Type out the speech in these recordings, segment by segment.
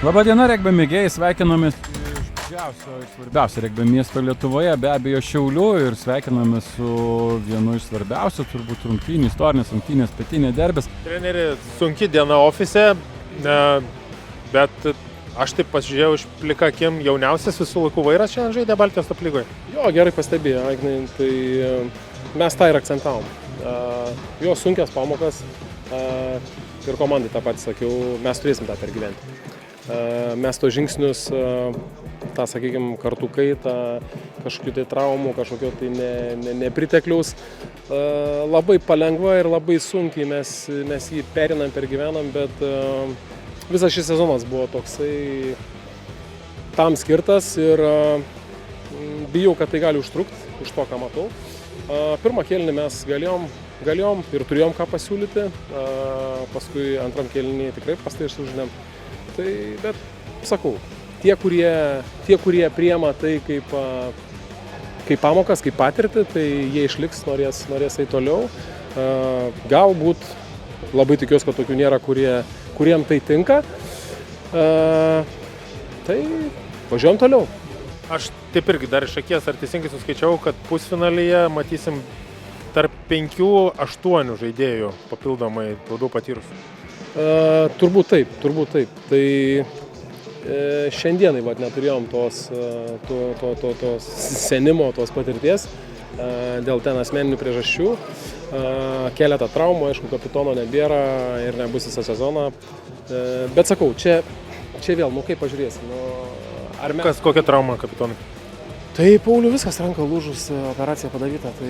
Labadiena, regbio mėgėjai, sveikinamės iš didžiausio ir svarbiausio regbio miesto Lietuvoje, be abejo Šiaulių, ir sveikiname su vienu iš svarbiausių, turbūt rungtynių, istorinės rungtynės, pietinė derbis. Treneri, sunki diena ofise, bet aš taip pasižiūrėjau iš plika akim, jauniausias visų laikų vairas šiandien žaidė Baltijos Top lygoje. Jo, gerai pastebėjo, Agnai, tai mes tą ir akcentavom. Jo sunkias pamokas ir komandai tą patį sakiau, mes turėsim tą pergyventi. Mes to žingsnius, tą, sakykime, kartų kaitą, kažkokių tai traumų, kažkokio tai nepritekliaus, labai palengva ir labai sunkiai mes jį perinam, pergyvenam, bet visas šis sezonas buvo toksai tam skirtas ir bijau, kad tai gali užtrukti, iš to, ką matau. Pirmą kėlinį mes galėjom ir turėjom ką pasiūlyti, paskui antram kėlinį tikrai prastai sužinėm. Tai, bet, sakau, tie, kurie priema tai kaip pamokas, kaip patirtį, tai jie išliks, norės eiti toliau. Galbūt, labai tikiuosi, kad tokių nėra, kuriem tai tinka. Tai važiuojam toliau. Aš taip irgi dar iš akies, ar teisingai suskaičiau, kad pusfinalyje matysim tarp 5-8 žaidėjų papildomai daugiau patyrusių. Turbūt taip. Tai šiandienai neturėjom tos senimo, tos patirties dėl ten asmeninių priežasčių. Keletą traumų, aišku, kapitono nebėra ir nebus visą sezoną. Bet sakau, čia vėl, kaip pažiūrėsim. Kokia trauma kapitonui? Tai Pauliui viskas, ranka lūžus, operacija padaryta, tai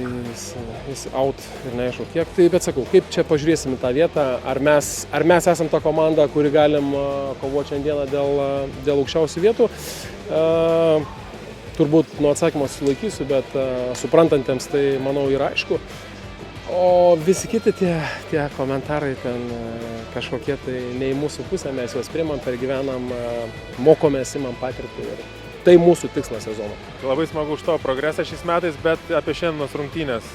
jis out ir neaišku kiek. Tai, bet sakau, kaip čia pažiūrėsim į tą vietą, ar mes esam ta komanda, kuri galim kovoti šiandieną dėl aukščiausių vietų. Turbūt nuo atsakymo sulaikysiu, bet suprantantiems tai, manau, yra aišku. O visi kiti tie komentarai ten kažkokie tai ne į mūsų pusę, mes juos priimam, pergyvenam, mokomės, imam patirtį. Tai mūsų tikslas sezono. Labai smagu už tavo progresą šiais metais, bet apie šiandienos rungtynės.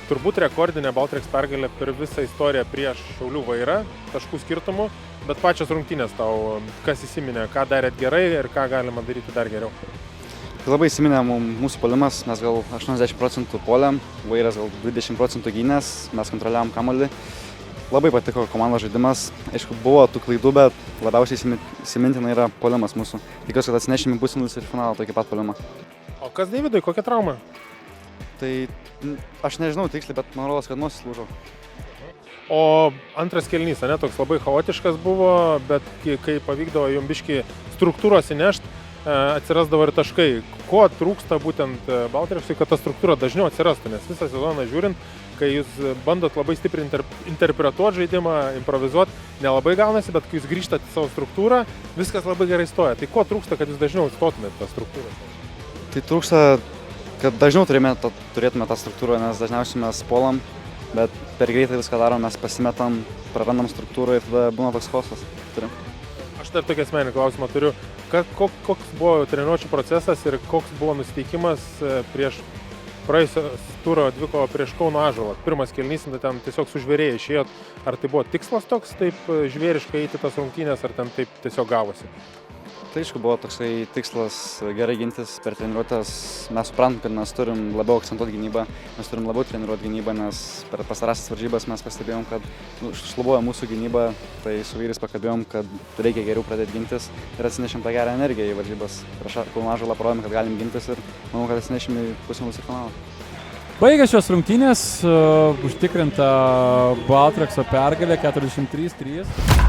Turbūt rekordinė Baltrex pergalė per visą istoriją prieš Šiaulių Vairą, taškų skirtumų, bet pačios rungtynės tau, kas įsiminė, ką darėt gerai ir ką galima daryti dar geriau? Labai įsiminė mūsų puolimas, mes gal 80% puolėm, Vairas gal 20% gynės, mes kontroliavom kamuolį. Labai patiko komandos žaidimas, aišku, buvo tų klaidų, bet labiausiai įsimintina yra puolimas mūsų. Tikiuosi, kad atsinešim į pusfinalius ir finalą tokį pat puolimą. O kas Deividui, kokia trauma? Tai aš nežinau tiksliai, bet man rodos, kad nosis lūžo. O antras kėlinys, toks labai chaotiškas buvo, bet kai pavykdavo jum biškį struktūros įnešti, atsirasdavo ir taškai. Ko trūksta būtent Baltrexui, kad ta struktūra dažniau atsirastų, nes visą sezoną žiūrint, kai jūs bandot labai stipriai interpretuoti žaidimą, improvizuoti, nelabai gaunasi, bet kai jūs grįžtate į savo struktūrą, viskas labai gerai stoja. Tai ko trūksta, kad jūs dažniau stotumėte tą struktūrą? Tai trūksta, kad dažniau turėtume tą struktūrą, nes dažniausiai mes puolam, bet per greitai viską darom, mes pasimetam, prarandam struktūrą ir tada būna toks chaosas. Aš dar tokį asmeninį klausimą turiu. Koks buvo treniruočių procesas ir koks buvo nusiteikimas prieš praėjusio turo dvikovą prieš Kauno Ąžuolą? Pirmas kėlinys, ten tiesiog sužvėrėjai išėjot. Ar tai buvo tikslas toks, taip žvėriškai eiti tas rungtynės, ar ten taip tiesiog gavosi? Tai aišku, buvo toksai tikslas gerai gintis per treniruotės. Mes suprantam, kad mes turim labiau akcentuoti gynybą, mes turim labiau treniruoti gynybą, nes per pastarąsias varžybas mes pastebėjom, kad šlubuoja mūsų gynyba, tai su vyrais pakalbėjom, kad reikia geriau pradėti gintis ir atsinešim tą gerą energiją į varžybas. Prieš Kauno Ąžuolą parodėm, kad galim gintis ir manau, kad atsinešim į pusfinalius ir finalą. Baigė šios rungtynės, užtikrinta Baltrexo pergalė 43-3.